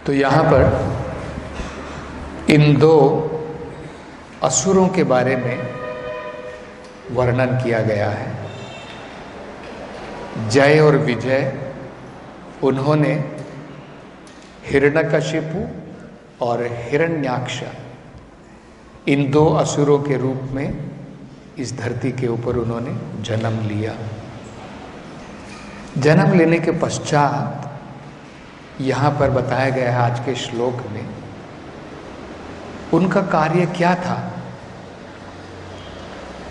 तो यहाँ पर इन दो असुरों के बारे में वर्णन किया गया है। जय और विजय उन्होंने हिरण्यकशिपु और हिरण्याक्ष इन दो असुरों के रूप में इस धरती के ऊपर उन्होंने जन्म लिया। जन्म लेने के पश्चात यहाँ पर बताया गया है आज के श्लोक में उनका कार्य क्या था।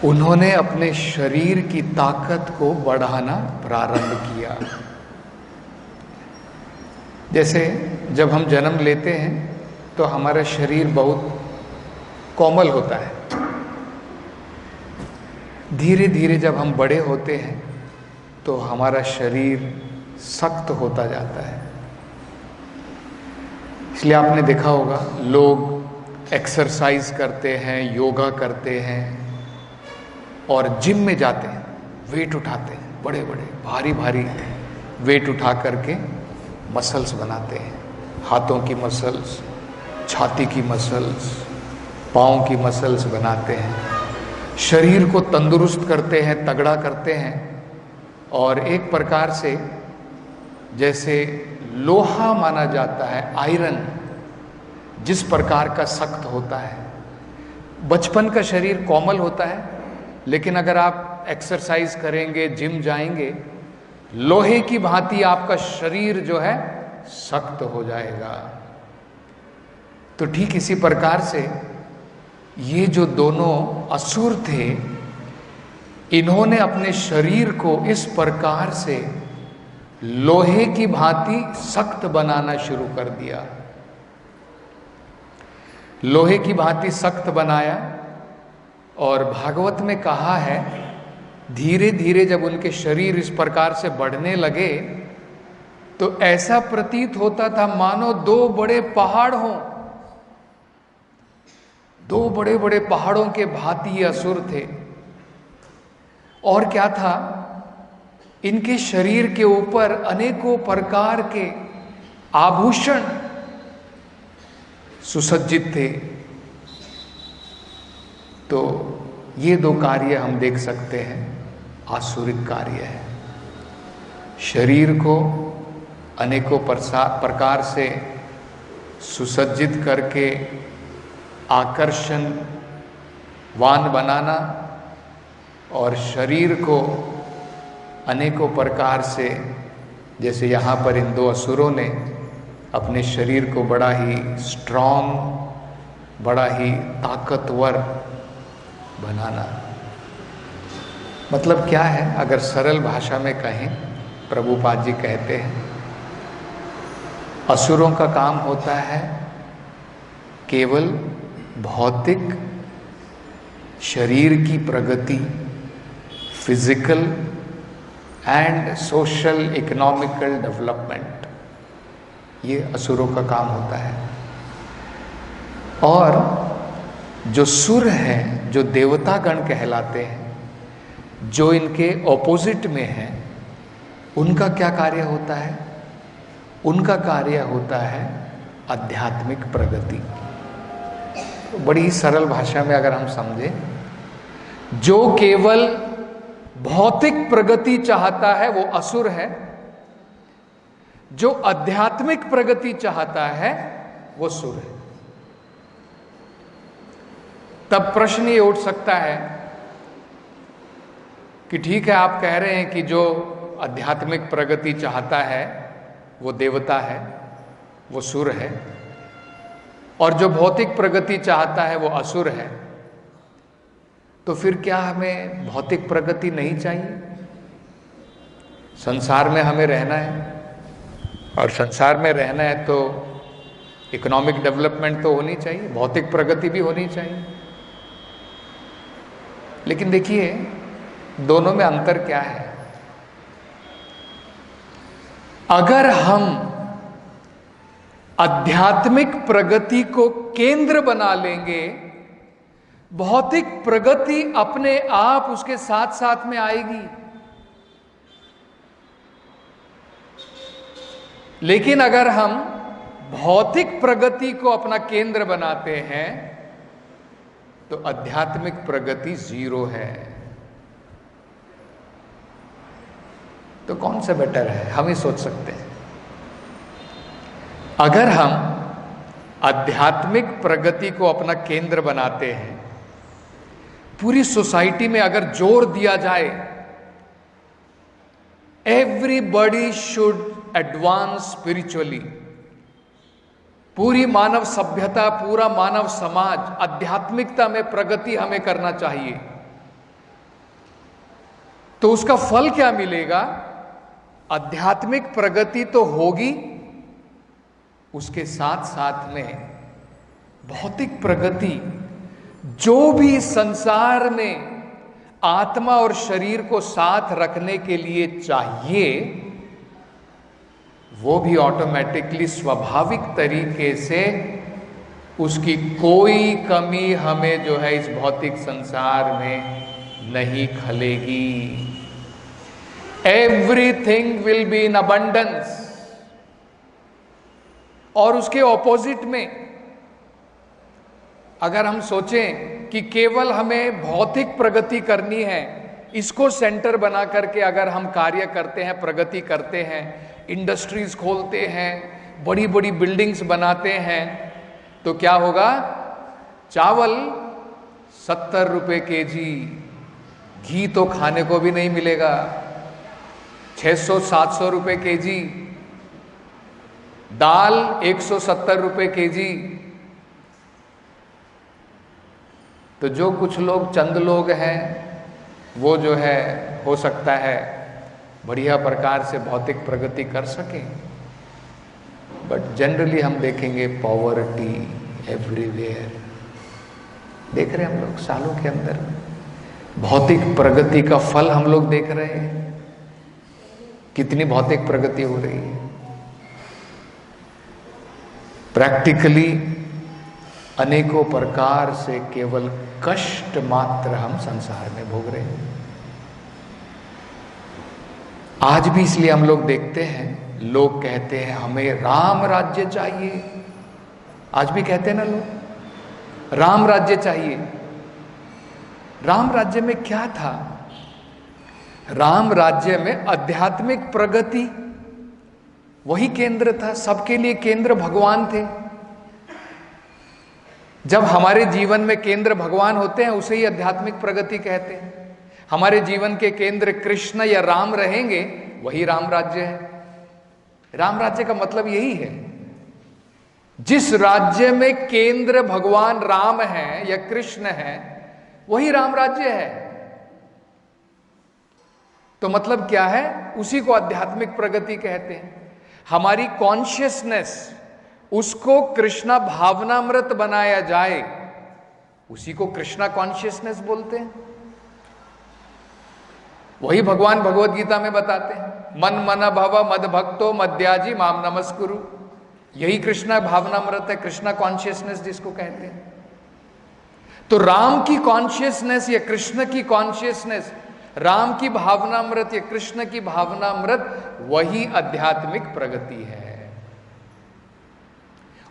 उन्होंने अपने शरीर की ताकत को बढ़ाना प्रारंभ किया। जैसे जब हम जन्म लेते हैं तो हमारा शरीर बहुत कोमल होता है। धीरे धीरे जब हम बड़े होते हैं तो हमारा शरीर सख्त होता जाता है। इसलिए आपने देखा होगा लोग एक्सरसाइज करते हैं, योगा करते हैं और जिम में जाते हैं, वेट उठाते हैं, बड़े बड़े भारी भारी वेट उठा करके मसल्स बनाते हैं। हाथों की मसल्स, छाती की मसल्स, पाँव की मसल्स बनाते हैं, शरीर को तंदुरुस्त करते हैं, तगड़ा करते हैं। और एक प्रकार से जैसे लोहा माना जाता है, आयरन जिस प्रकार का सख्त होता है। बचपन का शरीर कोमल होता है, लेकिन अगर आप एक्सरसाइज करेंगे, जिम जाएंगे, लोहे की भांति आपका शरीर जो है सख्त हो जाएगा। तो ठीक इसी प्रकार से ये जो दोनों असुर थे, इन्होंने अपने शरीर को इस प्रकार से लोहे की भांति सख्त बनाना शुरू कर दिया। लोहे की भांति सख्त बनाया और भागवत में कहा है धीरे धीरे जब उनके शरीर इस प्रकार से बढ़ने लगे तो ऐसा प्रतीत होता था मानो दो बड़े पहाड़ हों। दो बड़े बड़े पहाड़ों के भांति असुर थे। और क्या था, इनके शरीर के ऊपर अनेकों प्रकार के आभूषण सुसज्जित थे। तो ये दो कार्य हम देख सकते हैं, आसुरिक कार्य है। शरीर को अनेकों प्रकार से सुसज्जित करके आकर्षणवान बनाना और शरीर को अनेकों प्रकार से, जैसे यहाँ पर इन दो असुरों ने अपने शरीर को बड़ा ही स्ट्रॉन्ग, बड़ा ही ताकतवर बनाना। मतलब क्या है, अगर सरल भाषा में कहें, प्रभुपाद जी कहते हैं असुरों का काम होता है केवल भौतिक शरीर की प्रगति, physical and social economical development, ये असुरों का काम होता है। और जो सुर हैं, जो देवतागण कहलाते हैं, जो इनके ऑपोजिट में हैं, उनका क्या कार्य होता है? उनका कार्य होता है आध्यात्मिक प्रगति। तो बड़ी सरल भाषा में अगर हम समझें, जो केवल भौतिक प्रगति चाहता है वो असुर है, जो आध्यात्मिक प्रगति चाहता है वो सुर है। तब प्रश्न ये उठ सकता है कि ठीक है, आप कह रहे हैं कि जो आध्यात्मिक प्रगति चाहता है वो देवता है, वो सुर है, और जो भौतिक प्रगति चाहता है वो असुर है। तो फिर क्या हमें भौतिक प्रगति नहीं चाहिए? संसार में हमें रहना है, और संसार में रहना है तो इकोनॉमिक डेवलपमेंट तो होनी चाहिए, भौतिक प्रगति भी होनी चाहिए। लेकिन देखिए दोनों में अंतर क्या है। अगर हम आध्यात्मिक प्रगति को केंद्र बना लेंगे, भौतिक प्रगति अपने आप उसके साथ साथ में आएगी। लेकिन अगर हम भौतिक प्रगति को अपना केंद्र बनाते हैं तो आध्यात्मिक प्रगति जीरो है। तो कौन सा बेटर है, हम ही सोच सकते हैं। अगर हम आध्यात्मिक प्रगति को अपना केंद्र बनाते हैं, पूरी सोसाइटी में अगर जोर दिया जाए एवरीबॉडी शुड एडवांस स्पिरिचुअली, पूरी मानव सभ्यता, पूरा मानव समाज आध्यात्मिकता में प्रगति हमें करना चाहिए, तो उसका फल क्या मिलेगा? आध्यात्मिक प्रगति तो होगी, उसके साथ साथ में भौतिक प्रगति, जो भी संसार में आत्मा और शरीर को साथ रखने के लिए चाहिए, वो भी ऑटोमेटिकली स्वाभाविक तरीके से उसकी कोई कमी हमें जो है इस भौतिक संसार में नहीं खलेगी। Everything will be in abundance. और उसके ऑपोजिट में अगर हम सोचें कि केवल हमें भौतिक प्रगति करनी है, इसको सेंटर बना करके अगर हम कार्य करते हैं, प्रगति करते हैं, इंडस्ट्रीज खोलते हैं, बड़ी बड़ी बिल्डिंग्स बनाते हैं, तो क्या होगा? चावल 70 रुपए केजी, घी तो खाने को भी नहीं मिलेगा, 600-700 रुपए केजी, दाल 170 रुपए केजी। तो जो कुछ लोग, चंद लोग हैं, वो जो है हो सकता है बढ़िया प्रकार से भौतिक प्रगति कर सकें, बट जनरली हम देखेंगे पॉवर्टी एवरीवेयर। देख रहे हैं हम लोग सालों के अंदर भौतिक प्रगति का फल हम लोग देख रहे हैं, कितनी भौतिक प्रगति हो रही है। प्रैक्टिकली अनेकों प्रकार से केवल कष्ट मात्र हम संसार में भोग रहे हैं। आज भी इसलिए हम लोग देखते हैं, लोग कहते हैं हमें राम राज्य चाहिए। आज भी कहते हैं ना लोग, राम राज्य चाहिए। राम राज्य में क्या था? राम राज्य में आध्यात्मिक प्रगति वही केंद्र था, सबके लिए केंद्र भगवान थे। जब हमारे जीवन में केंद्र भगवान होते हैं, उसे ही आध्यात्मिक प्रगति कहते हैं। हमारे जीवन के केंद्र कृष्ण या राम रहेंगे, वही राम राज्य है। राम राज्य का मतलब यही है, जिस राज्य में केंद्र भगवान राम है या कृष्ण है, वही राम राज्य है। तो मतलब क्या है? उसी को आध्यात्मिक प्रगति कहते हैं। हमारी कॉन्शियसनेस, उसको कृष्णा भावनामृत बनाया जाए, उसी को कृष्णा कॉन्शियसनेस बोलते हैं। वही भगवान भगवत गीता में बताते हैं, मन मन भव मद भक्तो मद्याजी माम नमस्कुरु। यही कृष्णा भावनामृत है, कृष्णा कॉन्शियसनेस जिसको कहते हैं। तो राम की कॉन्शियसनेस या कृष्ण की कॉन्शियसनेस, राम की भावनामृत या कृष्ण की भावनामृत, वही आध्यात्मिक प्रगति है।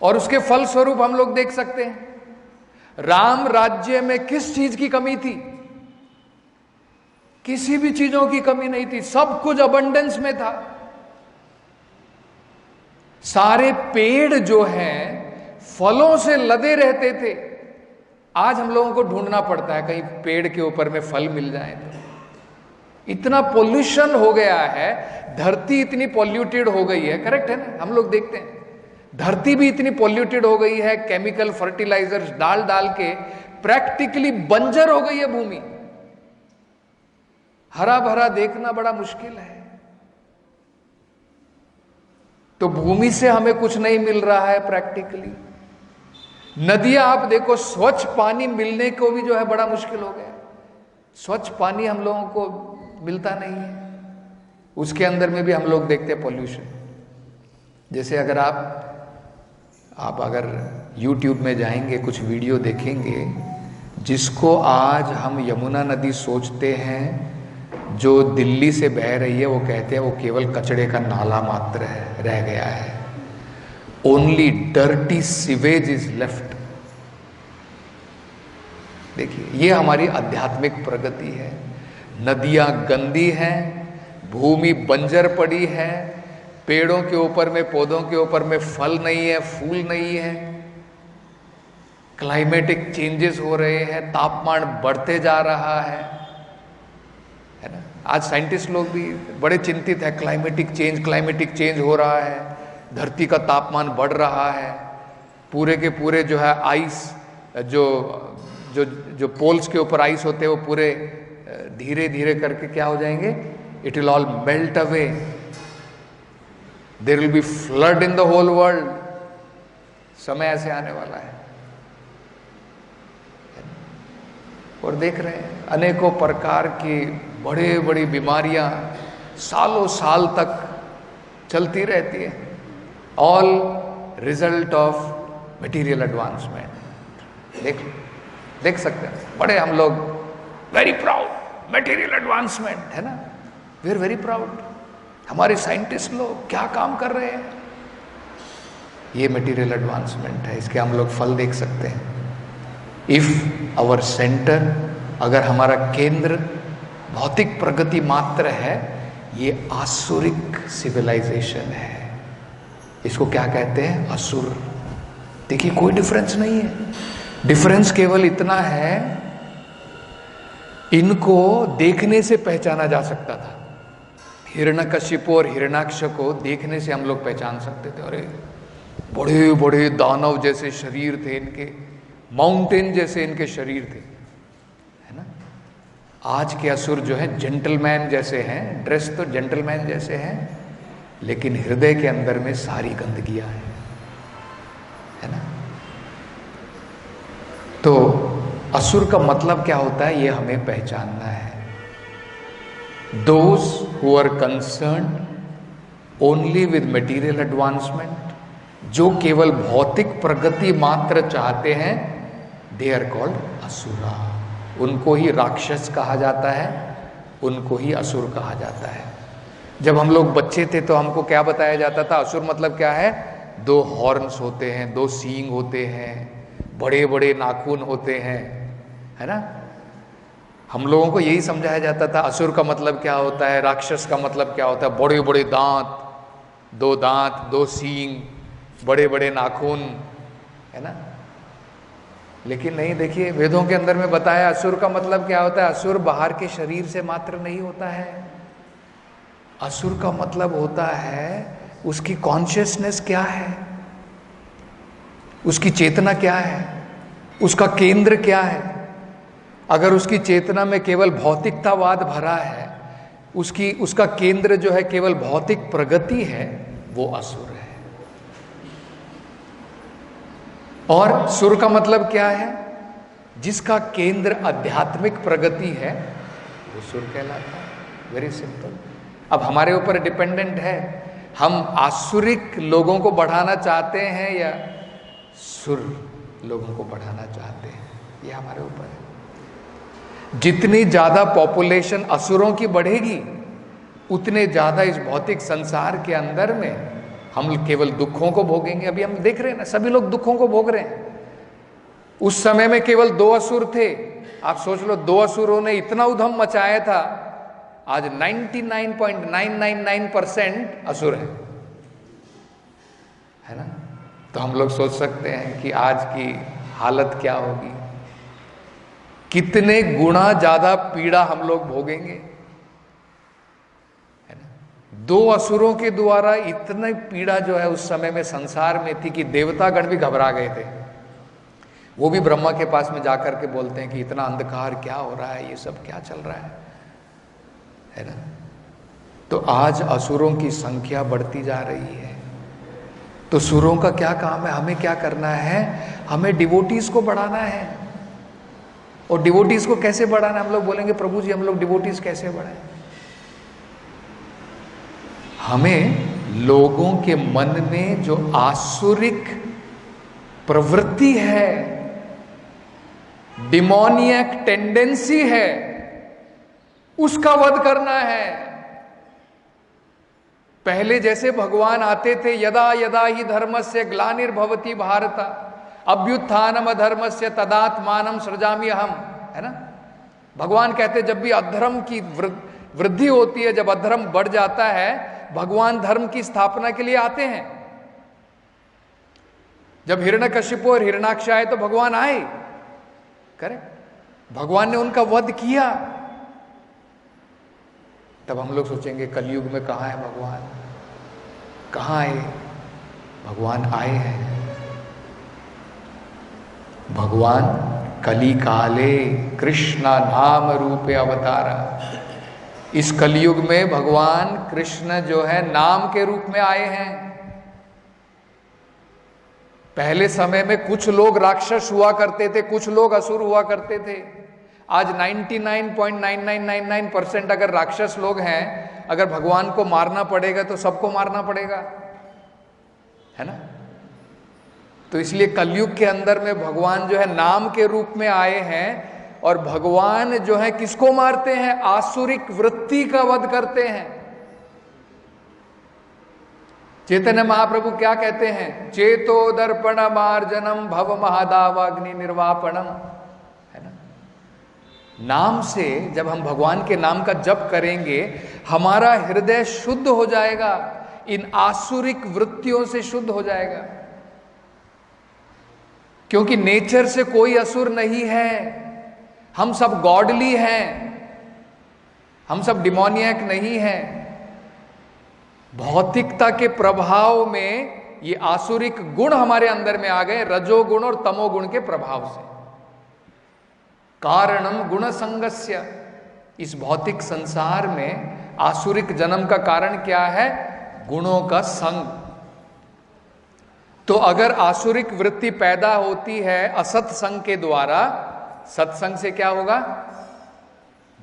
और उसके फल स्वरूप हम लोग देख सकते हैं राम राज्य में किस चीज की कमी थी? किसी भी चीजों की कमी नहीं थी, सब कुछ अबंडेंस में था। सारे पेड़ जो हैं फलों से लदे रहते थे। आज हम लोगों को ढूंढना पड़ता है कहीं पेड़ के ऊपर में फल मिल जाए तो। इतना पोल्यूशन हो गया है, धरती इतनी पॉल्यूटेड हो गई है, करेक्ट है ना? हम लोग देखते हैं धरती भी इतनी पॉल्यूटेड हो गई है, केमिकल फर्टिलाइजर्स डाल डाल के प्रैक्टिकली बंजर हो गई है भूमि। हरा भरा देखना बड़ा मुश्किल है। तो भूमि से हमें कुछ नहीं मिल रहा है प्रैक्टिकली। नदियां आप देखो, स्वच्छ पानी मिलने को भी जो है बड़ा मुश्किल हो गया। स्वच्छ पानी हम लोगों को मिलता नहीं है, उसके अंदर में भी हम लोग देखते हैं पॉल्यूशन। जैसे अगर आप अगर YouTube में जाएंगे, कुछ वीडियो देखेंगे, जिसको आज हम यमुना नदी सोचते हैं, जो दिल्ली से बह रही है, वो कहते हैं वो केवल कचड़े का नाला मात्र है, रह गया है। Only dirty sewage is left. देखिए, ये हमारी आध्यात्मिक प्रगति है। नदियां गंदी हैं, भूमि बंजर पड़ी है, पेड़ों के ऊपर में, पौधों के ऊपर में फल नहीं है, फूल नहीं है, क्लाइमेटिक चेंजेस हो रहे हैं, तापमान बढ़ते जा रहा है ना। आज साइंटिस्ट लोग भी बड़े चिंतित है, क्लाइमेटिक चेंज हो रहा है, धरती का तापमान बढ़ रहा है, पूरे के पूरे जो है आइस, जो जो जो पोल्स के ऊपर आइस होते हैं वो पूरे धीरे धीरे करके क्या हो जाएंगे, it will all melt away, there will be flood in the whole world. समय ऐसे आने वाला है। और देख रहे हैं अनेकों प्रकार की बड़े बड़ी बीमारियां सालों साल तक चलती रहती है, all result of material advancement. देख सकते हैं, बड़े हम लोग वेरी प्राउड, मटेरियल एडवांसमेंट है ना, वी आर वेरी प्राउड। हमारे साइंटिस्ट लोग क्या काम कर रहे हैं, ये मटेरियल एडवांसमेंट है, इसके हम लोग फल देख सकते हैं। इफ आवर सेंटर, अगर हमारा केंद्र भौतिक प्रगति मात्र है, ये आसुरिक सिविलाइजेशन है। इसको क्या कहते हैं, असुर। देखिए कोई डिफरेंस नहीं है, डिफरेंस केवल इतना है, इनको देखने से पहचाना जा सकता था। हिरण्यकशिपु और हिरण्याक्ष को देखने से हम लोग पहचान सकते थे, अरे बड़े बड़े दानव जैसे शरीर थे इनके, माउंटेन जैसे इनके शरीर थे, है ना। आज के असुर जो है जेंटलमैन जैसे हैं, ड्रेस तो जेंटलमैन जैसे हैं, लेकिन हृदय के अंदर में सारी गंदगियां हैं, है ना। तो असुर का मतलब क्या होता है, ये हमें पहचानना है। Those who are concerned only with material advancement, जो केवल भौतिक प्रगति मात्र चाहते हैं, they are called असुरा। उनको ही राक्षस कहा जाता है, उनको ही असुर कहा जाता है। जब हम लोग बच्चे थे तो हमको क्या बताया जाता था, असुर मतलब क्या है, 2 हॉर्न्स होते हैं, 2 सींग होते हैं, बड़े बड़े नाखून होते हैं, है ना। हम लोगों को यही समझाया जाता था असुर का मतलब क्या होता है, राक्षस का मतलब क्या होता है, बड़े बड़े दांत, 2 दांत, 2 सींग, बड़े बड़े नाखून, है ना। लेकिन नहीं, देखिए वेदों के अंदर में बताया असुर का मतलब क्या होता है। असुर बाहर के शरीर से मात्र नहीं होता है, असुर का मतलब होता है उसकी कॉन्शियसनेस क्या है, उसकी चेतना क्या है, उसका केंद्र क्या है। अगर उसकी चेतना में केवल भौतिकतावाद भरा है, उसका केंद्र जो है केवल भौतिक प्रगति है, वो असुर है। और सुर का मतलब क्या है, जिसका केंद्र आध्यात्मिक प्रगति है, वो सुर कहलाता है। Very simple. अब हमारे ऊपर डिपेंडेंट है, हम आसुरिक लोगों को बढ़ाना चाहते हैं या सुर लोगों को बढ़ाना चाहते हैं, ये हमारे ऊपर है। जितनी ज्यादा पॉपुलेशन असुरों की बढ़ेगी, उतने ज्यादा इस भौतिक संसार के अंदर में हम केवल दुखों को भोगेंगे। अभी हम देख रहे हैं ना, सभी लोग दुखों को भोग रहे हैं। उस समय में केवल 2 असुर थे, आप सोच लो 2 असुरों ने इतना उधम मचाया था, आज 99.999% असुर है ना। तो हम लोग सोच सकते हैं कि आज की हालत क्या होगी, कितने गुना ज्यादा पीड़ा हम लोग भोगेंगे, है ना। 2 असुरों के द्वारा इतनी पीड़ा जो है उस समय में संसार में थी कि देवतागण भी घबरा गए थे। वो भी ब्रह्मा के पास में जाकर के बोलते हैं कि इतना अंधकार क्या हो रहा है, ये सब क्या चल रहा है ना। तो आज असुरों की संख्या बढ़ती जा रही है। तो सुरों का क्या काम है, हमें क्या करना है, हमें डिवोटीज को बढ़ाना है। और डिवोटीज को कैसे बढ़ाना, हम लोग बोलेंगे प्रभु जी हम लोग डिवोटीज कैसे बढ़ाएं। हमें लोगों के मन में जो आसुरिक प्रवृत्ति है, डिमोनियक टेंडेंसी है, उसका वध करना है। पहले जैसे भगवान आते थे, यदा यदा ही धर्मस्य ग्लानिर्भवति भारत अभ्युत्थानम अधर्मस्य तदात्मानम सृजामि अहम, है ना। भगवान कहते जब भी अधर्म की वृद्धि होती है, जब अधर्म बढ़ जाता है, भगवान धर्म की स्थापना के लिए आते हैं। जब हिरण्यकशिपु और हिरण्याक्ष आए तो भगवान आए, करेक्ट, भगवान ने उनका वध किया। तब हम लोग सोचेंगे कलयुग में कहां है भगवान, कहां आए? भगवान आए हैं। भगवान कली काले कृष्णा नाम रूपे अवतारा। इस कलयुग में भगवान कृष्ण जो है नाम के रूप में आए हैं। पहले समय में कुछ लोग राक्षस हुआ करते थे, कुछ लोग असुर हुआ करते थे। आज 99.9999% अगर राक्षस लोग हैं, अगर भगवान को मारना पड़ेगा तो सबको मारना पड़ेगा, है ना। तो इसलिए कलयुग के अंदर में भगवान जो है नाम के रूप में आए हैं, और भगवान जो है किसको मारते हैं? आसुरिक वृत्ति का वध करते हैं। चैतन्य महाप्रभु क्या कहते हैं? चेतो दर्पण मार्जनम भव महादावाग्नि निर्वापणम, है ना। नाम से जब हम भगवान के नाम का जप करेंगे, हमारा हृदय शुद्ध हो जाएगा, इन आसुरिक वृत्तियों से शुद्ध हो जाएगा। क्योंकि नेचर से कोई असुर नहीं है, हम सब गॉडली हैं, हम सब डिमोनियक नहीं हैं। भौतिकता के प्रभाव में ये आसुरिक गुण हमारे अंदर में आ गए, रजोगुण और तमोगुण के प्रभाव से। कारणम गुण संगस्य, इस भौतिक संसार में आसुरिक जन्म का कारण क्या है? गुणों का संग। तो अगर आसुरिक वृत्ति पैदा होती है असत्संग के द्वारा, सत्संग से क्या होगा?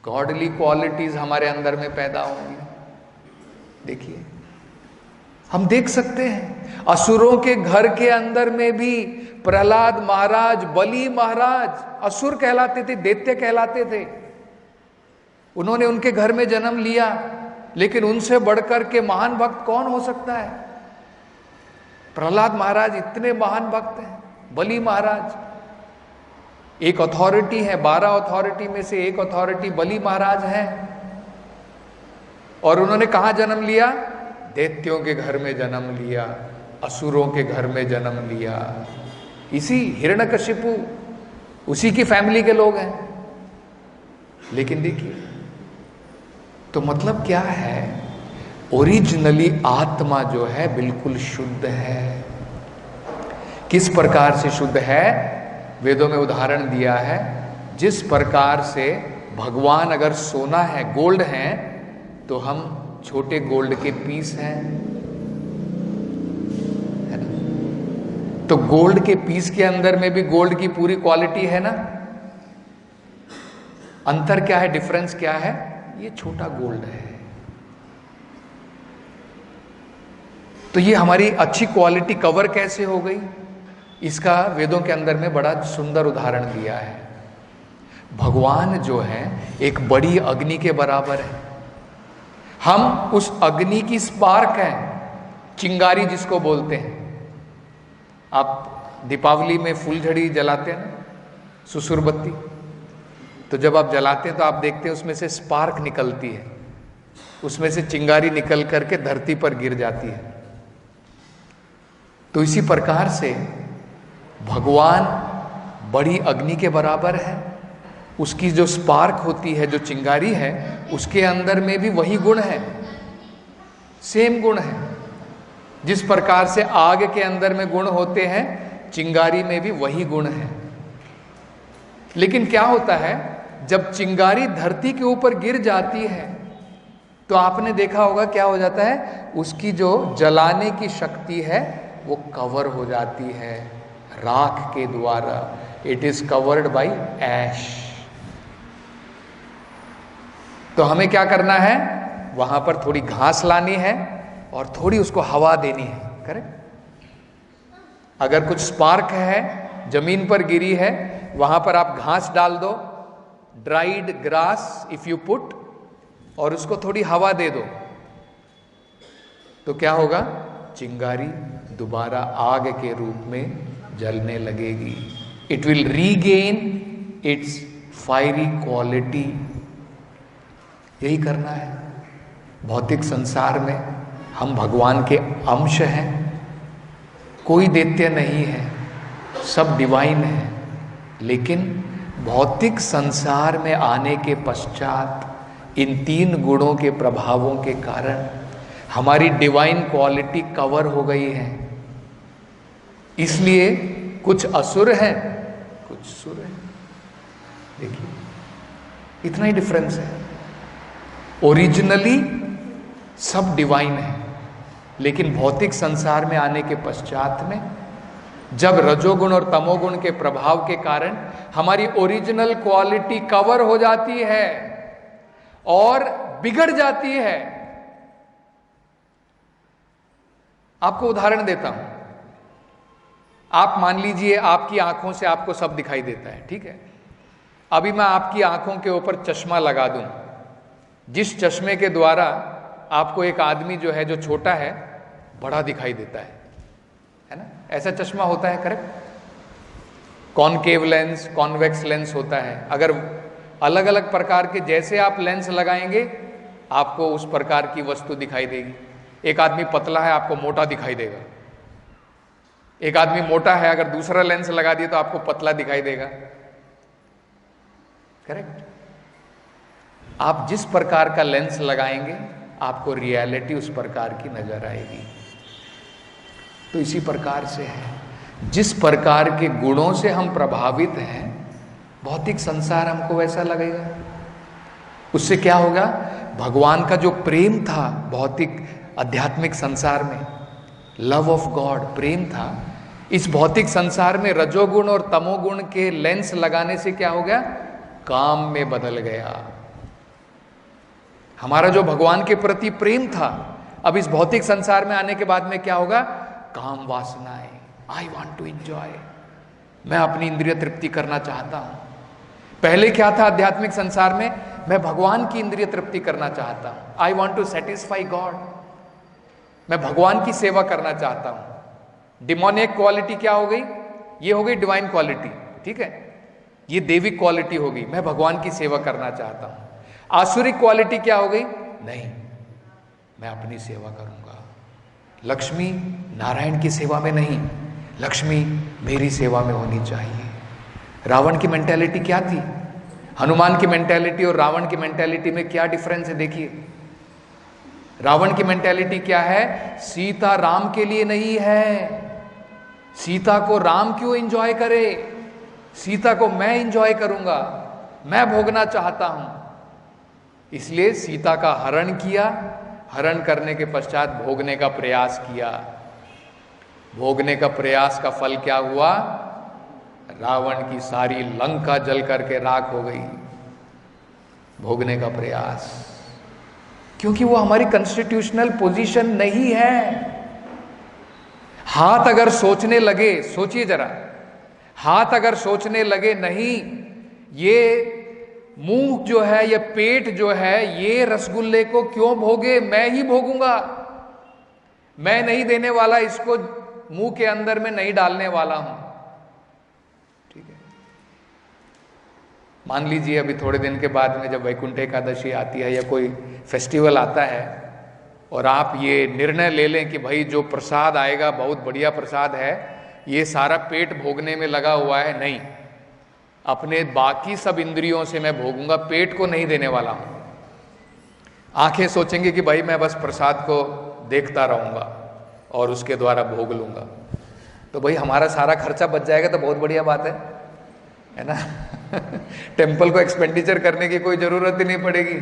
गॉडली क्वालिटीज हमारे अंदर में पैदा होंगी। देखिए, हम देख सकते हैं असुरों के घर के अंदर में भी प्रहलाद महाराज, बलि महाराज असुर कहलाते थे, दैत्य कहलाते थे। उन्होंने उनके घर में जन्म लिया, लेकिन उनसे बढ़कर के महान भक्त कौन हो सकता है? प्रहलाद महाराज इतने महान भक्त हैं। बलि महाराज एक अथॉरिटी है, 12 अथॉरिटी में से एक अथॉरिटी बलि महाराज है। और उन्होंने कहां जन्म लिया? दैत्यों के घर में जन्म लिया, असुरों के घर में जन्म लिया। इसी हिरण्यकशिपु उसी की फैमिली के लोग हैं। लेकिन देखिए, तो मतलब क्या है? ओरिजिनली आत्मा जो है बिल्कुल शुद्ध है। किस प्रकार से शुद्ध है? वेदों में उदाहरण दिया है, जिस प्रकार से भगवान अगर सोना है, गोल्ड है, तो हम छोटे गोल्ड के पीस हैं, है ना। तो गोल्ड के पीस के अंदर में भी गोल्ड की पूरी क्वालिटी है ना। अंतर क्या है? डिफरेंस क्या है? ये छोटा गोल्ड है। तो ये हमारी अच्छी क्वालिटी कवर कैसे हो गई? इसका वेदों के अंदर में बड़ा सुंदर उदाहरण दिया है। भगवान जो है एक बड़ी अग्नि के बराबर है। हम उस अग्नि की स्पार्क हैं, चिंगारी जिसको बोलते हैं। आप दीपावली में फूलझड़ी जलाते हैं ना, सुसुर बत्ती, तो जब आप जलाते हैं तो आप देखते हैं उसमें से स्पार्क निकलती है, उसमें से चिंगारी निकल करके धरती पर गिर जाती है। तो इसी प्रकार से भगवान बड़ी अग्नि के बराबर है। उसकी जो स्पार्क होती है, जो चिंगारी है, उसके अंदर में भी वही गुण है, सेम गुण है। जिस प्रकार से आग के अंदर में गुण होते हैं, चिंगारी में भी वही गुण है। लेकिन क्या होता है, जब चिंगारी धरती के ऊपर गिर जाती है तो आपने देखा होगा क्या हो जाता है, उसकी जो जलाने की शक्ति है वो कवर हो जाती है राख के द्वारा। इट इज कवर्ड बाई ऐश। तो हमें क्या करना है? वहां पर थोड़ी घास लानी है और थोड़ी उसको हवा देनी है, करेक्ट। अगर कुछ स्पार्क है, जमीन पर गिरी है, वहां पर आप घास डाल दो, dried grass if you put, और उसको थोड़ी हवा दे दो, तो क्या होगा? चिंगारी दोबारा आग के रूप में जलने लगेगी। It will regain it's fiery quality. यही करना है। भौतिक संसार में हम भगवान के अंश हैं, कोई दैत्य नहीं है, सब डिवाइन है। लेकिन भौतिक संसार में आने के पश्चात इन 3 गुणों के प्रभावों के कारण हमारी डिवाइन क्वालिटी कवर हो गई है। इसलिए कुछ असुर हैं, कुछ सुर हैं। देखिए इतना ही डिफरेंस है। ओरिजिनली सब डिवाइन है, लेकिन भौतिक संसार में आने के पश्चात में जब रजोगुण और तमोगुण के प्रभाव के कारण हमारी ओरिजिनल क्वालिटी कवर हो जाती है और बिगड़ जाती है। आपको उदाहरण देता हूं। आप मान लीजिए आपकी आंखों से आपको सब दिखाई देता है, ठीक है। अभी मैं आपकी आंखों के ऊपर चश्मा लगा दूं, जिस चश्मे के द्वारा आपको एक आदमी जो है, जो छोटा है, बड़ा दिखाई देता है ना? ऐसा चश्मा होता है, correct. Concave lens, convex lens होता है। अगर अलग अलग प्रकार के जैसे आप लेंस लगाएंगे आपको उस प्रकार की वस्तु दिखाई देगी। एक आदमी पतला है, आपको मोटा दिखाई देगा। एक आदमी मोटा है, अगर दूसरा लेंस लगा दिए तो आपको पतला दिखाई देगा, करेक्ट। आप जिस प्रकार का लेंस लगाएंगे आपको रियलिटी उस प्रकार की नजर आएगी। तो इसी प्रकार से है, जिस प्रकार के गुणों से हम प्रभावित हैं भौतिक संसार हमको वैसा लगेगा। उससे क्या होगा? भगवान का जो प्रेम था भौतिक आध्यात्मिक संसार में, लव ऑफ गॉड, प्रेम था, इस भौतिक संसार में रजोगुण और तमोगुण के लेंस लगाने से क्या हो गया? काम में बदल गया। हमारा जो भगवान के प्रति प्रेम था अब इस भौतिक संसार में आने के बाद में क्या होगा? काम वासनाएं, आई वॉन्ट टू एंजॉय, मैं अपनी इंद्रिय तृप्ति करना चाहता हूं। पहले क्या था आध्यात्मिक संसार में? मैं भगवान की इंद्रिय तृप्ति करना चाहता हूं, I want to satisfy God, मैं भगवान की सेवा करना चाहता हूं। डिमोनिक क्वालिटी क्या हो गई? ये हो गई डिवाइन क्वालिटी, ठीक है, ये देविक क्वालिटी हो गई, मैं भगवान की सेवा करना चाहता हूं। आसुरिक क्वालिटी क्या हो गई? नहीं, मैं अपनी सेवा करूंगा। लक्ष्मी नारायण की सेवा में नहीं, लक्ष्मी मेरी सेवा में होनी चाहिए। रावण की मेंटेलिटी क्या थी? हनुमान की मेंटेलिटी और रावण की मेंटेलिटी में क्या डिफरेंस है? देखिए, रावण की मेंटेलिटी क्या है? सीता राम के लिए नहीं है, सीता को राम क्यों एंजॉय करे, सीता को मैं एंजॉय करूंगा, मैं भोगना चाहता हूं। इसलिए सीता का हरण किया, हरण करने के पश्चात भोगने का प्रयास किया। भोगने का प्रयास का फल क्या हुआ? रावण की सारी लंका जल करके राख हो गई। भोगने का प्रयास, क्योंकि वो हमारी कॉन्स्टिट्यूशनल पोजीशन नहीं है। हाथ अगर सोचने लगे, सोचिए जरा, हाथ अगर सोचने लगे नहीं, ये मुंह जो है, ये पेट जो है, ये रसगुल्ले को क्यों भोगे, मैं ही भोगूंगा, मैं नहीं देने वाला, इसको मुंह के अंदर में नहीं डालने वाला हूं, ठीक है। मान लीजिए अभी थोड़े दिन के बाद में जब वैकुंठ एकादशी आती है या कोई फेस्टिवल आता है और आप ये निर्णय ले लें कि भाई जो प्रसाद आएगा बहुत बढ़िया प्रसाद है, ये सारा पेट भोगने में लगा हुआ है, नहीं, अपने बाकी सब इंद्रियों से मैं भोगूंगा, पेट को नहीं देने वाला हूं। आंखें सोचेंगे कि भाई मैं बस प्रसाद को देखता रहूंगा और उसके द्वारा भोग लूंगा, तो भाई हमारा सारा खर्चा बच जाएगा, तो बहुत बढ़िया बात है ना। टेम्पल को एक्सपेंडिचर करने की कोई जरूरत ही नहीं पड़ेगी।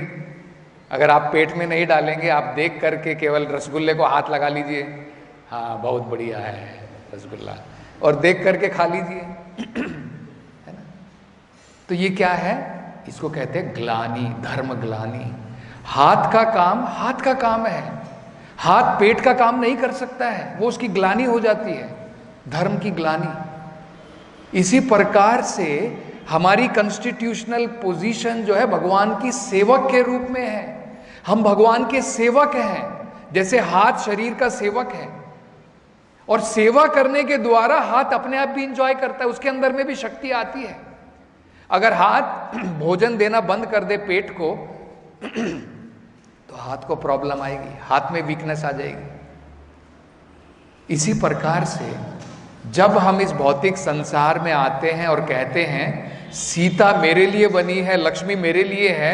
अगर आप पेट में नहीं डालेंगे, आप देख करके केवल रसगुल्ले को हाथ लगा लीजिए, हाँ बहुत बढ़िया है रसगुल्ला, और देख करके खा लीजिए, है ना। तो ये क्या है? इसको कहते हैं ग्लानि, धर्म ग्लानि। हाथ का काम है, हाथ पेट का काम नहीं कर सकता है, वो उसकी ग्लानि हो जाती है, धर्म की ग्लानि। इसी प्रकार से हमारी कॉन्स्टिट्यूशनल पोजीशन जो है भगवान की सेवक के रूप में है। हम भगवान के सेवक हैं, जैसे हाथ शरीर का सेवक है और सेवा करने के द्वारा हाथ अपने आप भी इंजॉय करता है, उसके अंदर में भी शक्ति आती है। अगर हाथ भोजन देना बंद कर दे पेट को तो हाथ को प्रॉब्लम आएगी, हाथ में वीकनेस आ जाएगी। इसी प्रकार से जब हम इस भौतिक संसार में आते हैं और कहते हैं सीता मेरे लिए बनी है, लक्ष्मी मेरे लिए है,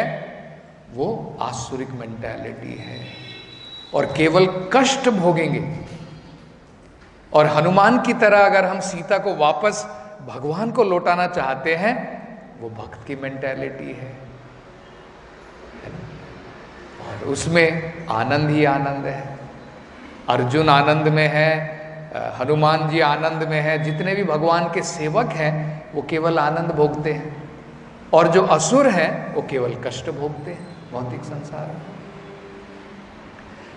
वो आसुरिक मेंटालिटी है और केवल कष्ट भोगेंगे। और हनुमान की तरह अगर हम सीता को वापस भगवान को लौटाना चाहते हैं, वो भक्त की मेंटालिटी है और उसमें आनंद ही आनंद है। अर्जुन आनंद में है, हनुमान जी आनंद में है, जितने भी भगवान के सेवक हैं वो केवल आनंद भोगते हैं और जो असुर हैं वो केवल कष्ट भोगते हैं भौतिक संसार में।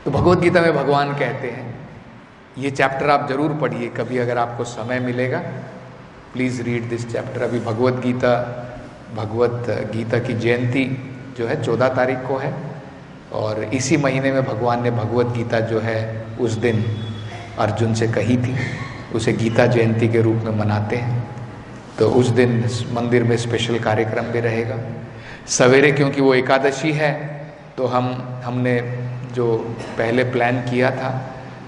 तो भगवत गीता में भगवान कहते हैं, ये चैप्टर आप जरूर पढ़िए कभी अगर आपको समय मिलेगा, प्लीज रीड दिस चैप्टर। अभी भगवत गीता की जयंती जो है 14 तारीख को है और इसी महीने में भगवान ने भगवत गीता जो है उस दिन अर्जुन से कही थी, उसे गीता जयंती के रूप में मनाते हैं। तो उस दिन मंदिर में स्पेशल कार्यक्रम भी रहेगा सवेरे, क्योंकि वो एकादशी है। तो हमने जो पहले प्लान किया था,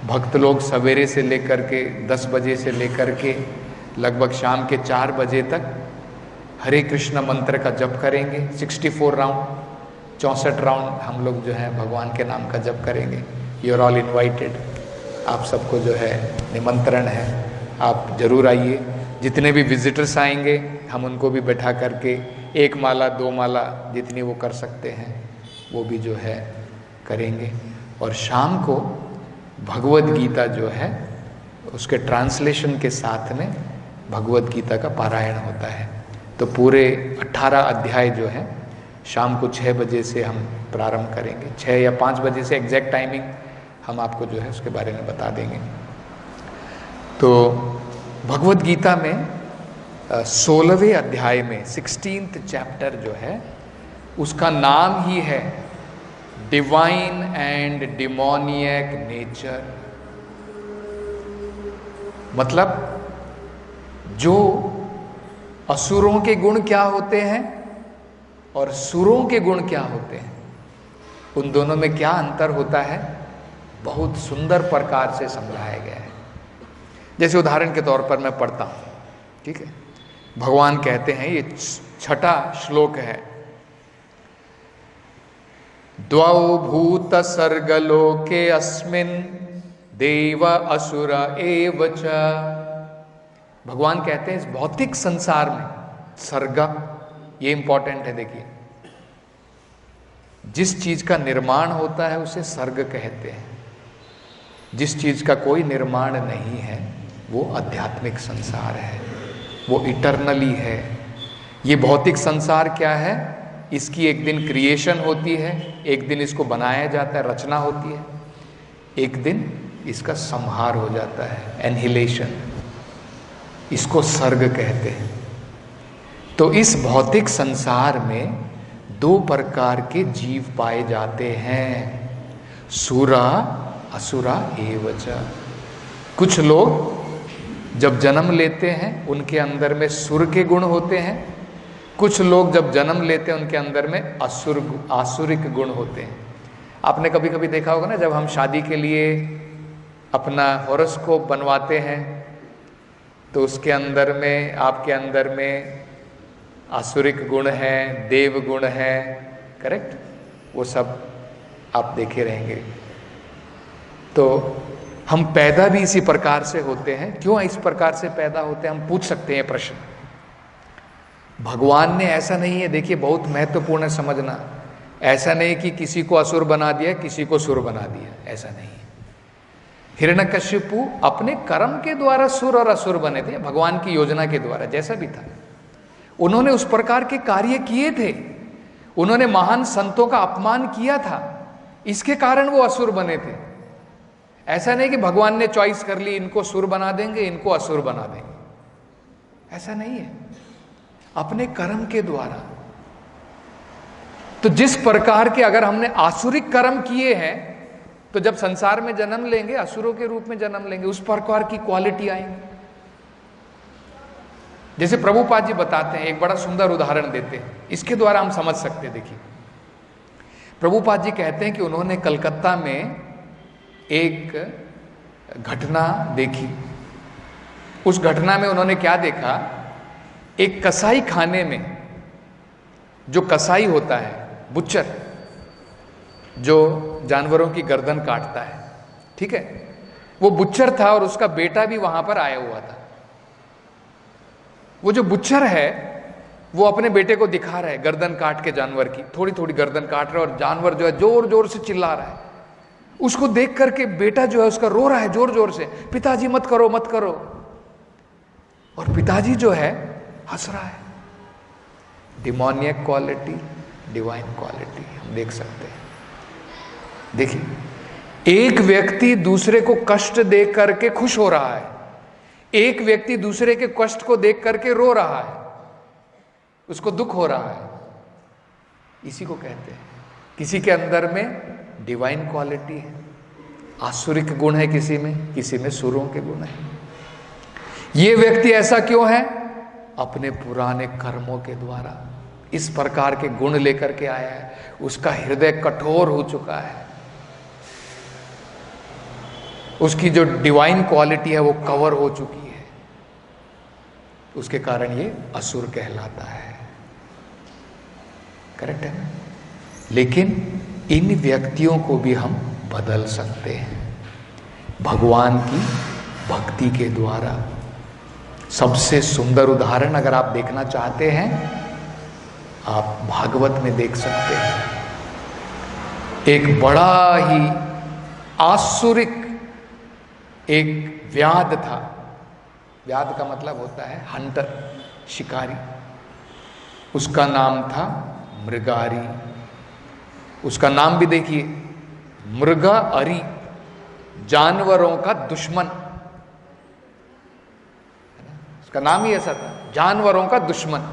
भक्त लोग सवेरे से लेकर के 10 बजे से लेकर के लगभग शाम के 4 बजे तक हरे कृष्ण मंत्र का जप करेंगे। 64 राउंड, 64 राउंड हम लोग जो है भगवान के नाम का जप करेंगे। यू आर ऑल इन्वाइटेड, आप सबको जो है निमंत्रण है, आप जरूर आइए। जितने भी विजिटर्स आएंगे हम उनको भी बैठा करके 1 माला 2 माला जितनी वो कर सकते हैं वो भी जो है करेंगे। और शाम को भगवत गीता जो है उसके ट्रांसलेशन के साथ में भगवत गीता का पारायण होता है। तो पूरे 18 अध्याय जो है शाम को 6 बजे से हम प्रारंभ करेंगे। 6 या 5 बजे से एग्जैक्ट टाइमिंग हम आपको जो है उसके बारे में बता देंगे। तो भगवत गीता में 16वें अध्याय में 16th चैप्टर जो है उसका नाम ही है डिवाइन एंड डिमोनियक नेचर। मतलब जो असुरों के गुण क्या होते हैं और सुरों के गुण क्या होते हैं, उन दोनों में क्या अंतर होता है, बहुत सुंदर प्रकार से समझाया गया है। जैसे उदाहरण के तौर पर मैं पढ़ता हूं, ठीक है। भगवान कहते हैं, ये 6ठा श्लोक है, द्वौ भूत सर्गलोके अस्मिन देव असुर एव च। भगवान कहते हैं इस भौतिक संसार में सर्ग, ये इंपॉर्टेंट है। देखिए, जिस चीज का निर्माण होता है उसे सर्ग कहते हैं, जिस चीज का कोई निर्माण नहीं है वो आध्यात्मिक संसार है, वो इटरनली है। ये भौतिक संसार क्या है, इसकी एक दिन क्रिएशन होती है, एक दिन इसको बनाया जाता है, रचना होती है, एक दिन इसका संहार हो जाता है, एनहिलेशन, इसको सर्ग कहते हैं। तो इस भौतिक संसार में 2 प्रकार के जीव पाए जाते हैं, सुरा असुरा एव च। कुछ लोग जब जन्म लेते हैं उनके अंदर में सुर के गुण होते हैं, कुछ लोग जब जन्म लेते हैं उनके अंदर में आसुरिक गुण होते हैं। आपने कभी कभी देखा होगा ना, जब हम शादी के लिए अपना हॉरोस्कोप बनवाते हैं तो उसके अंदर में, आपके अंदर में आसुरिक गुण है, देव गुण है, करेक्ट, वो सब आप देखे रहेंगे। तो हम पैदा भी इसी प्रकार से होते हैं। क्यों इस प्रकार से पैदा होते हैं, हम पूछ सकते हैं प्रश्न। भगवान ने ऐसा नहीं है, देखिए बहुत महत्वपूर्ण है समझना, ऐसा नहीं कि किसी को असुर बना दिया किसी को सुर बना दिया, ऐसा नहीं है। हिरण्यकश्यपु अपने कर्म के द्वारा सुर और असुर बने थे, भगवान की योजना के द्वारा, जैसा भी था उन्होंने उस प्रकार के कार्य किए थे। उन्होंने महान संतों का अपमान किया था, इसके कारण वो असुर बने थे। ऐसा नहीं कि भगवान ने चॉइस कर ली, इनको सुर बना देंगे इनको असुर बना देंगे, ऐसा नहीं है, अपने कर्म के द्वारा। तो जिस प्रकार के अगर हमने आसुरिक कर्म किए हैं तो जब संसार में जन्म लेंगे असुरों के रूप में जन्म लेंगे, उस प्रकार की क्वालिटी आएंगी। जैसे प्रभुपाद जी बताते हैं, एक बड़ा सुंदर उदाहरण देते हैं, इसके द्वारा हम समझ सकते हैं। देखिए, प्रभुपाद जी कहते हैं कि उन्होंने कलकत्ता में एक घटना देखी। उस घटना में उन्होंने क्या देखा, एक कसाई खाने में जो कसाई होता है, बुच्चर, जो जानवरों की गर्दन काटता है, ठीक है, वो बुच्चर था और उसका बेटा भी वहां पर आया हुआ था। वो जो बुच्चर है वो अपने बेटे को दिखा रहा है गर्दन काट के, जानवर की थोड़ी थोड़ी गर्दन काट रहा है और जानवर जो है जोर जोर से चिल्ला रहा है। उसको देख करके बेटा जो है उसका रो रहा है जोर जोर से, पिताजी मत करो मत करो। और पिताजी जो है हंस रहा है। डिमोनियक क्वालिटी, डिवाइन क्वालिटी हम देख सकते हैं। देखिए, एक व्यक्ति दूसरे को कष्ट दे करके खुश हो रहा है, एक व्यक्ति दूसरे के कष्ट को देख करके रो रहा है, उसको दुख हो रहा है। इसी को कहते हैं किसी के अंदर में डिवाइन क्वालिटी है, आसुरिक गुण है किसी में सुरों के गुण है। ये व्यक्ति ऐसा क्यों है? अपने पुराने कर्मों के द्वारा इस प्रकार के गुण लेकर के आया है। उसका हृदय कठोर हो चुका है, उसकी जो डिवाइन क्वालिटी है वो कवर हो चुकी है, उसके कारण ये असुर कहलाता है। करेक्ट है ना? लेकिन इन व्यक्तियों को भी हम बदल सकते हैं भगवान की भक्ति के द्वारा। सबसे सुंदर उदाहरण अगर आप देखना चाहते हैं, आप भागवत में देख सकते हैं। एक बड़ा ही आसुरिक एक व्याध था। व्याध का मतलब होता है हंटर, शिकारी। उसका नाम था मृगारी। उसका नाम भी देखिए, मृगा अरी, जानवरों का दुश्मन। उसका नाम ही ऐसा था, जानवरों का दुश्मन।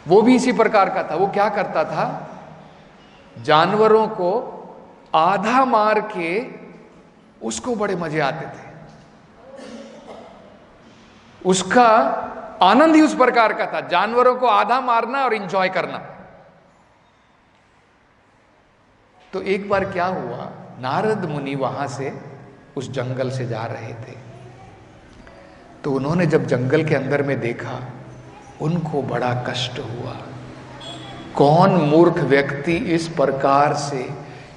वो भी इसी प्रकार का था। वो क्या करता था, जानवरों को आधा मार के उसको बड़े मजे आते थे। उसका आनंद ही उस प्रकार का था, जानवरों को आधा मारना और एंजॉय करना। तो एक बार क्या हुआ, नारद मुनि वहां से उस जंगल से जा रहे थे। तो उन्होंने जब जंगल के अंदर में देखा, उनको बड़ा कष्ट हुआ। कौन मूर्ख व्यक्ति इस प्रकार से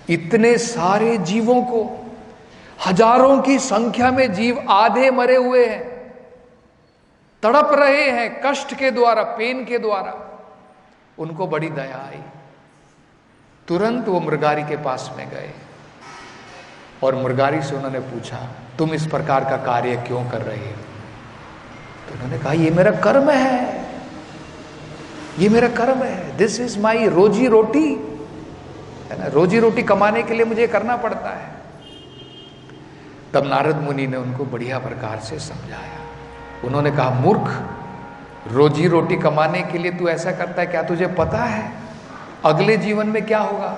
इतने सारे जीवों को, हजारों की संख्या में जीव आधे मरे हुए हैं, तड़प रहे हैं कष्ट के द्वारा, पेन के द्वारा। उनको बड़ी दया आई। तुरंत वो मृगारी के पास में गए और मृगारी से उन्होंने पूछा, तुम इस प्रकार का कार्य क्यों कर रहे हो? तो उन्होंने कहा, ये मेरा कर्म है, ये मेरा कर्म है, दिस इज माई रोजी रोटी, है ना, रोजी रोटी कमाने के लिए मुझे करना पड़ता है। तब नारद मुनि ने उनको बढ़िया प्रकार से समझाया। उन्होंने कहा, मूर्ख, रोजी रोटी कमाने के लिए तू ऐसा करता है, क्या तुझे पता है अगले जीवन में क्या होगा?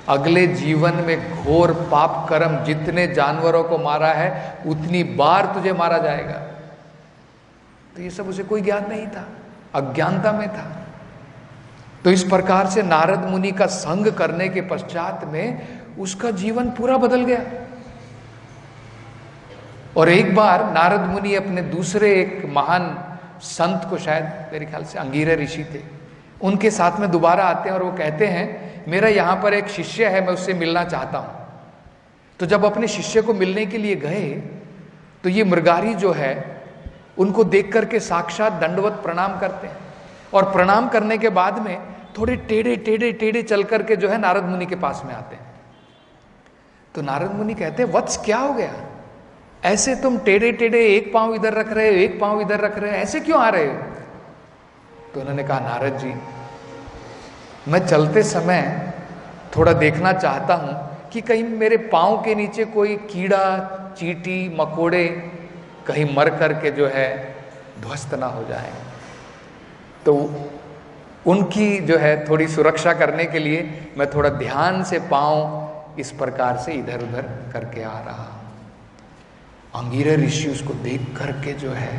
अगले जीवन में घोर पाप कर्म, जितने जानवरों को मारा है उतनी बार तुझे मारा जाएगा। तो ये सब उसे कोई ज्ञान नहीं था, अज्ञानता में था। तो इस प्रकार से नारद मुनि का संग करने के पश्चात में उसका जीवन पूरा बदल गया। और एक बार नारद मुनि अपने दूसरे एक महान संत को, शायद मेरे ख्याल से अंगिरह ऋषि थे, उनके साथ में दोबारा आते हैं और वो कहते हैं, मेरा यहाँ पर एक शिष्य है, मैं उससे मिलना चाहता हूँ। तो जब अपने शिष्य को मिलने के लिए गए तो ये मृगारी जो है उनको देख करके साक्षात दंडवत प्रणाम करते हैं और प्रणाम करने के बाद में थोड़े टेढ़े टेढ़े टेढ़े चल करके जो है नारद मुनि के पास में आते हैं। तो नारद मुनि कहते हैं, वत्स क्या हो गया, ऐसे तुम टेढ़े टेढ़े एक पांव इधर रख रहे हो, एक पांव इधर रख रहे हो, ऐसे क्यों आ रहे हो? तो उन्होंने कहा, नारद जी, मैं चलते समय थोड़ा देखना चाहता हूं कि कहीं मेरे पांव के नीचे कोई कीड़ा, चींटी, मकोड़े कहीं मर करके जो है ध्वस्त ना हो जाए। तो उनकी जो है थोड़ी सुरक्षा करने के लिए मैं थोड़ा ध्यान से पांव इस प्रकार से इधर उधर करके आ रहा। अंगिरा ऋषि उसको देख करके जो है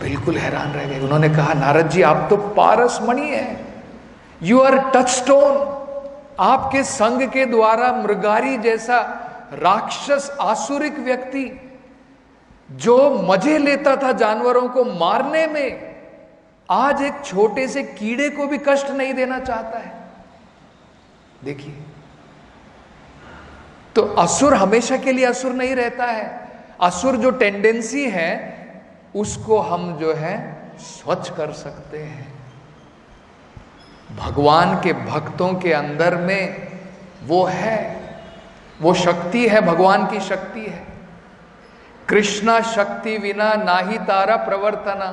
बिल्कुल हैरान रह गए। उन्होंने कहा, नारद जी आप तो पारस मणि है, यू आर टचस्टोन। आपके संग के द्वारा मृगारी जैसा राक्षस आसुरिक व्यक्ति जो मजे लेता था जानवरों को मारने में, आज एक छोटे से कीड़े को भी कष्ट नहीं देना चाहता है। देखिए, तो असुर हमेशा के लिए असुर नहीं रहता है। असुर जो टेंडेंसी है उसको हम जो है स्वच्छ कर सकते हैं। भगवान के भक्तों के अंदर में वो है, वो शक्ति है, भगवान की शक्ति है। कृष्णा शक्ति विना नाही तारा प्रवर्तना।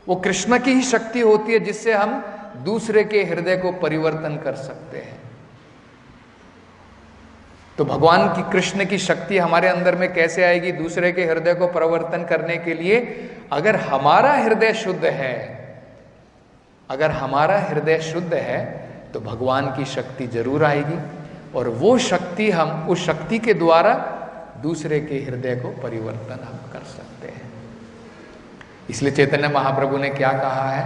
वो कृष्ण की ही शक्ति होती है जिससे हम दूसरे के हृदय को परिवर्तन कर सकते हैं। तो भगवान की, कृष्ण की शक्ति हमारे अंदर में कैसे आएगी दूसरे के हृदय को परिवर्तन करने के लिए? अगर हमारा हृदय शुद्ध है, अगर हमारा हृदय शुद्ध है तो भगवान की शक्ति जरूर आएगी, और वो शक्ति, हम उस शक्ति के द्वारा दूसरे के हृदय को परिवर्तन हम कर सकते हैं। इसलिए चैतन्य महाप्रभु ने क्या कहा है,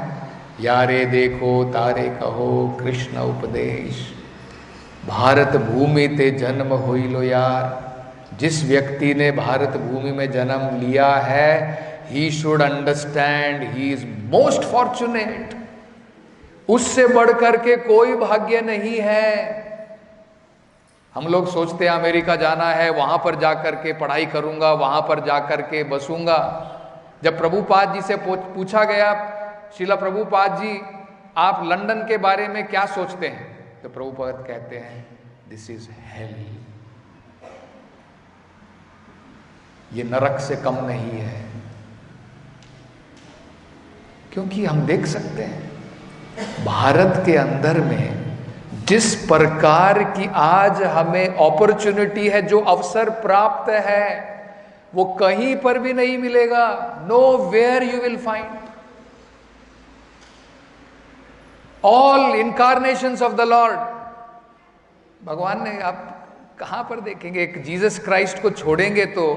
यारे देखो तारे कहो कृष्ण उपदेश, भारत भूमि ते जन्म होई लो यार। जिस व्यक्ति ने भारत भूमि में जन्म लिया है, he should understand he is most fortunate. उससे बढ़कर के कोई भाग्य नहीं है। हम लोग सोचते हैं अमेरिका जाना है, वहां पर जाकर के पढ़ाई करूंगा, वहां पर जाकर के बसूंगा। जब प्रभुपाद जी से पूछा गया, श्रीला प्रभुपाद जी आप लंदन के बारे में क्या सोचते हैं, तो प्रभुपाद कहते हैं दिस इज हेल, ये नरक से कम नहीं है। क्योंकि हम देख सकते हैं भारत के अंदर में जिस प्रकार की आज हमें अपॉर्चुनिटी है, जो अवसर प्राप्त है, वो कहीं पर भी नहीं मिलेगा। Nowhere you will find all incarnations of the Lord. भगवान ने, आप कहां पर देखेंगे, एक जीसस क्राइस्ट को छोड़ेंगे तो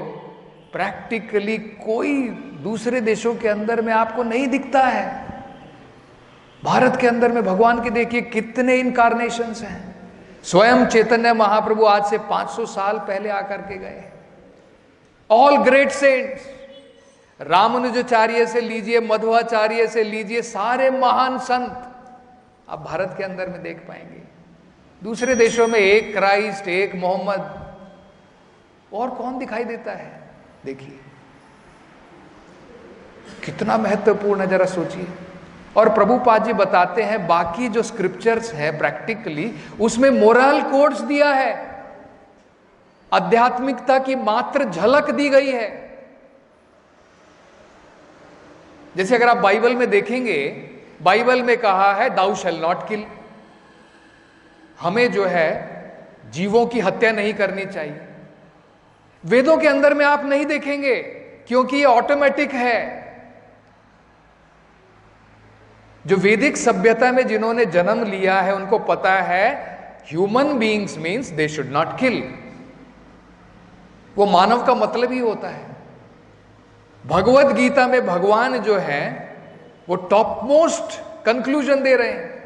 प्रैक्टिकली कोई दूसरे देशों के अंदर में आपको नहीं दिखता है। भारत के अंदर में भगवान के देखिए कितने इनकारनेशंस हैं। स्वयं चैतन्य महाप्रभु आज से 500 साल पहले आकर के गए। ऑल ग्रेट सेंट्स, रामानुजाचार्य से लीजिए, मध्वाचार्य से लीजिए, सारे महान संत आप भारत के अंदर में देख पाएंगे। दूसरे देशों में एक क्राइस्ट, एक मोहम्मद, और कौन दिखाई देता है? देखिए कितना महत्वपूर्ण है, जरा सोचिए। और प्रभुपाद जी बताते हैं बाकी जो स्क्रिप्चर्स है प्रैक्टिकली उसमें मोरल कोड्स दिया है, आध्यात्मिकता की मात्र झलक दी गई है। जैसे अगर आप बाइबल में देखेंगे, बाइबल में कहा है दाउ शैल नॉट किल, हमें जो है जीवों की हत्या नहीं करनी चाहिए। वेदों के अंदर में आप नहीं देखेंगे क्योंकि ये ऑटोमेटिक है। जो वैदिक सभ्यता में जिन्होंने जन्म लिया है उनको पता है human beings means they should not kill. वो मानव का मतलब ही होता है। भगवत गीता में भगवान जो है वो टॉप मोस्ट कंक्लूजन दे रहे हैं।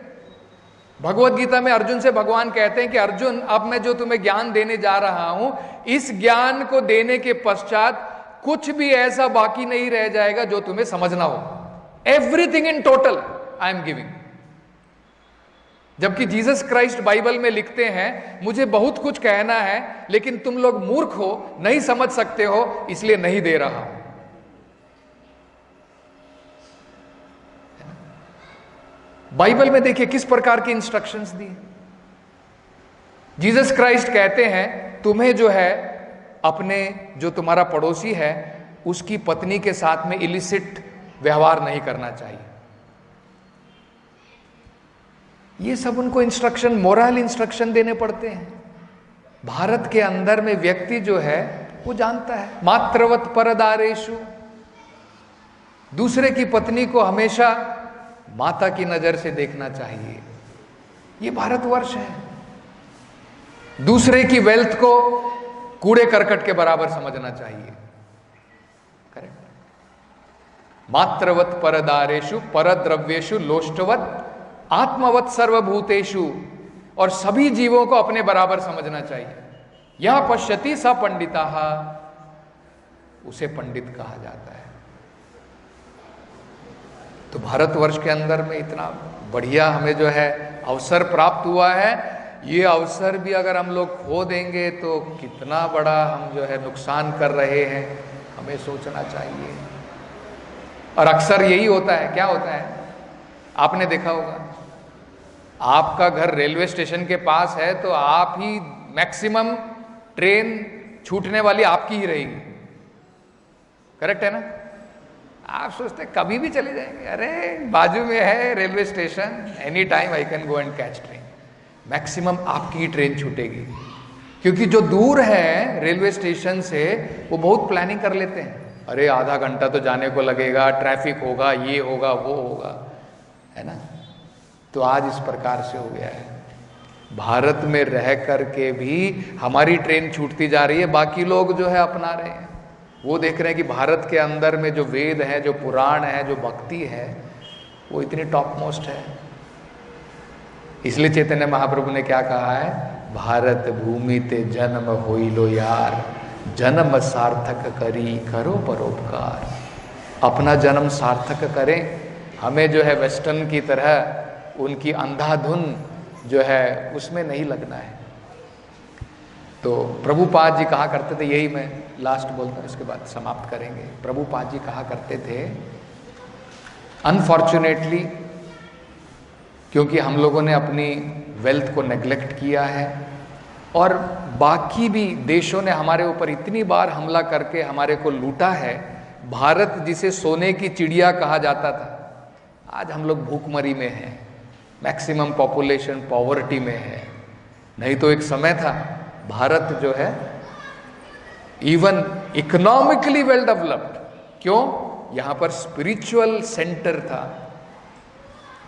भगवत गीता में अर्जुन से भगवान कहते हैं कि अर्जुन, अब मैं जो तुम्हें ज्ञान देने जा रहा हूं, इस ज्ञान को देने के पश्चात कुछ भी ऐसा बाकी नहीं रह जाएगा जो तुम्हें समझना हो। Everything in total I am giving. जबकि जीसस क्राइस्ट बाइबल में लिखते हैं मुझे बहुत कुछ कहना है लेकिन तुम लोग मूर्ख हो, नहीं समझ सकते हो, इसलिए नहीं दे रहा हूं। बाइबल में देखिए किस प्रकार की इंस्ट्रक्शंस दी। जीसस क्राइस्ट कहते हैं तुम्हें जो है अपने, जो तुम्हारा पड़ोसी है उसकी पत्नी के साथ में इलिसिट व्यवहार नहीं करना चाहिए। ये सब उनको इंस्ट्रक्शन, मोरल इंस्ट्रक्शन देने पड़ते हैं। भारत के अंदर में व्यक्ति जो है वो जानता है मात्रवत परदारेशु, दूसरे की पत्नी को हमेशा माता की नजर से देखना चाहिए। ये भारतवर्ष है। दूसरे की वेल्थ को कूड़े करकट के बराबर समझना चाहिए। करेक्ट। मात्रवत परदारेषु परद्रव्येषु लोष्टवत आत्मवत सर्वभूतेषु, और सभी जीवों को अपने बराबर समझना चाहिए। यह पश्यति स पंडितः, उसे पंडित कहा जाता है। तो भारतवर्ष के अंदर में इतना बढ़िया हमें जो है अवसर प्राप्त हुआ है, ये अवसर भी अगर हम लोग खो देंगे तो कितना बड़ा हम जो है नुकसान कर रहे हैं, हमें सोचना चाहिए। और अक्सर यही होता है, क्या होता है, आपने देखा होगा, आपका घर रेलवे स्टेशन के पास है तो आप ही मैक्सिमम ट्रेन छूटने वाली आपकी ही रहेगी। करेक्ट है ना? आप सोचते कभी भी चले जाएंगे, अरे बाजू में है railway station, any time I can go and catch train. Maximum आपकी ही ट्रेन छूटेगी, क्योंकि जो दूर है रेलवे स्टेशन से वो बहुत प्लानिंग कर लेते हैं। अरे आधा घंटा तो जाने को लगेगा, ट्रैफिक होगा, ये होगा, वो होगा, है ना? तो आज इस प्रकार से हो गया है। भारत में रह करके भी हमारी ट्रेन छूटती जा रही है, बाकी लोग जो है अपना रहे हैं। वो देख रहे हैं कि भारत के अंदर में जो वेद है, जो पुराण है, जो भक्ति है, वो इतनी टॉप मोस्ट है। इसलिए चैतन्य महाप्रभु ने क्या कहा है, भारत भूमि ते जन्म होइलो यार, जन्म सार्थक करी करो परोपकार। अपना जन्म सार्थक करें, हमें जो है वेस्टर्न की तरह उनकी अंधाधुन जो है उसमें नहीं लगना है। तो प्रभुपाद जी कहा करते थे, यही मैं लास्ट बोलता हूँ, इसके बाद समाप्त करेंगे। प्रभुपाद जी कहा करते थे, अनफॉर्चुनेटली क्योंकि हम लोगों ने अपनी वेल्थ को नेग्लेक्ट किया है और बाकी भी देशों ने हमारे ऊपर इतनी बार हमला करके हमारे को लूटा है। भारत जिसे सोने की चिड़िया कहा जाता था, आज हम लोग भूखमरी में हैं, मैक्सिमम पॉपुलेशन पॉवर्टी में है। नहीं तो एक समय था भारत जो है इवन इकोनॉमिकली वेल डेवलप्ड, क्यों? यहां पर स्पिरिचुअल सेंटर था,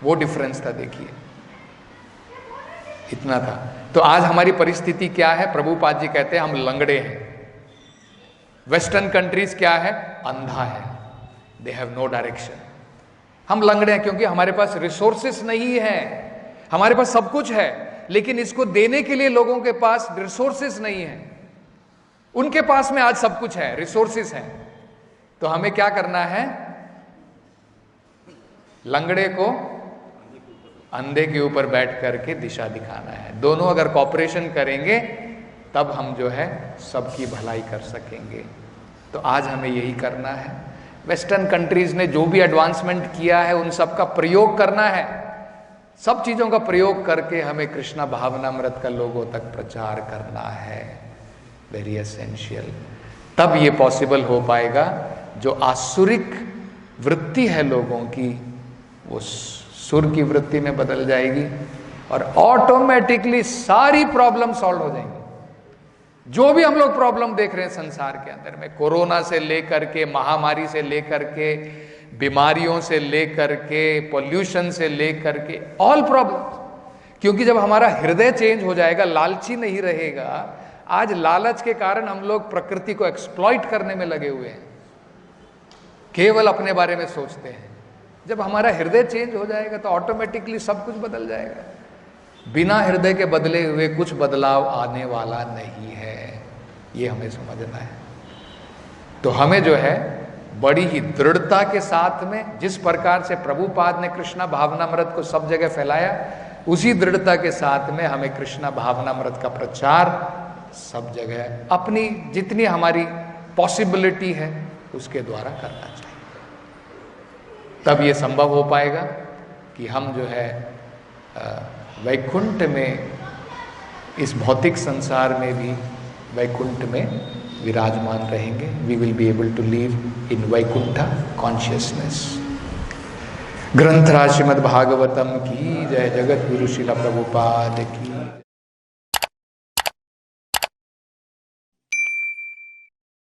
वो डिफरेंस था। देखिए इतना था। तो आज हमारी परिस्थिति क्या है? प्रभुपाद जी कहते हैं हम लंगड़े हैं। वेस्टर्न कंट्रीज क्या है? अंधा है, दे हैव नो डायरेक्शन। हम लंगड़े हैं क्योंकि हमारे पास रिसोर्सेस नहीं है। हमारे पास सब कुछ है, लेकिन इसको देने के लिए लोगों के पास रिसोर्सेस नहीं है। उनके पास में आज सब कुछ है, रिसोर्सेस हैं। तो हमें क्या करना है? लंगड़े को अंधे के ऊपर बैठ करके दिशा दिखाना है। दोनों अगर कॉपरेशन करेंगे तब हम जो है सबकी भलाई कर सकेंगे। तो आज हमें यही करना है। वेस्टर्न कंट्रीज ने जो भी एडवांसमेंट किया है उन सब का प्रयोग करना है। सब चीजों का प्रयोग करके हमें कृष्णा भावनामृत का लोगों तक प्रचार करना है, वेरी एसेंशियल। तब ये पॉसिबल हो पाएगा। जो आसुरिक वृत्ति है लोगों की, वो सुर की वृत्ति में बदल जाएगी और ऑटोमेटिकली सारी प्रॉब्लम सॉल्व हो जाएंगी। जो भी हम लोग प्रॉब्लम देख रहे हैं संसार के अंदर में, कोरोना से लेकर के, महामारी से लेकर के, बीमारियों से लेकर के, पॉल्यूशन से लेकर के, ऑल प्रॉब्लम्स। क्योंकि जब हमारा हृदय चेंज हो जाएगा, लालची नहीं रहेगा। आज लालच के कारण हम लोग प्रकृति को एक्सप्लॉइट करने में लगे हुए हैं, केवल अपने बारे में सोचते हैं। जब हमारा हृदय चेंज हो जाएगा तो ऑटोमेटिकली सब कुछ बदल जाएगा। बिना हृदय के बदले हुए कुछ बदलाव आने वाला नहीं है, ये हमें समझना है। तो हमें जो है बड़ी ही दृढ़ता के साथ में, जिस प्रकार से प्रभुपाद ने कृष्णा भावनामृत को सब जगह फैलाया, उसी दृढ़ता के साथ में हमें कृष्णा भावनामृत का प्रचार सब जगह अपनी जितनी हमारी पॉसिबिलिटी है उसके द्वारा करना चाहिए। तब ये संभव हो पाएगा कि हम जो है वैकुंठ में, इस भौतिक संसार में भी वैकुंठ में विराजमान रहेंगे। We will be able to live in Vaikuntha consciousness. ग्रंथराज श्रीमद् भागवतम की जय। जगत गुरु श्रील प्रभुपाद की।